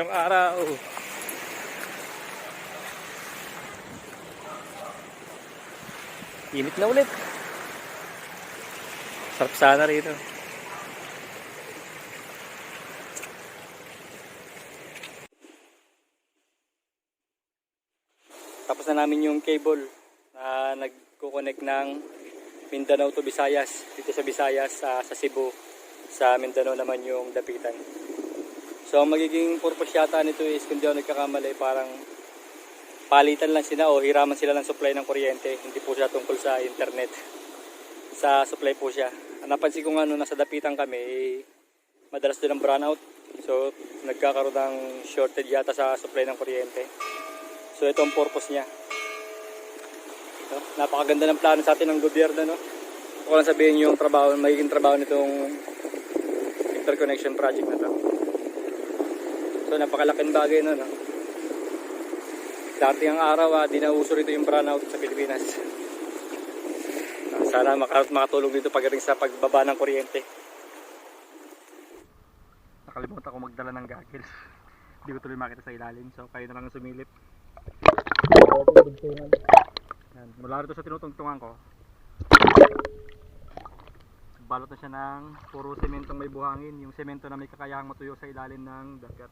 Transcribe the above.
yung araw. Init na ulit. Sarap sana rito. Tapos na namin yung cable na nagko-connect ng Mindanao to Visayas. Dito sa Visayas, sa Cebu. Sa Mindanao naman yung dapitan. So ang magiging purpose yata nito is, kung di ako nagkakamali, parang palitan lang sila o hiraman sila ng supply ng kuryente. Hindi po siya tungkol sa internet. Sa supply po siya. Napansin ko nga nung nasa dapitan kami, madalas din ang brownout. So nagkakaroon ng shortage yata sa supply ng kuryente. So ito ang purpose niya. No? Napakaganda ng plano sa atin ng gobyerno, no? Ako lang sabihin yung trabaho, magiging trabaho nitong interconnection project na to. So napakalaking bagay, no? Dati ang araw, di na uso rito yung brownout sa Pilipinas. Sana makatulong dito pagdating sa pagbaba ng kuryente. Nakalimutan ko magdala ng goggles. Hindi ko tuloy makita sa ilalim, so kayo na lang sumilip. Yan. Mula rito sa tinutungtungan ko, balot na siya ng puro sementong may buhangin, yung semento na may kakayahang matuyo sa ilalim ng dagat.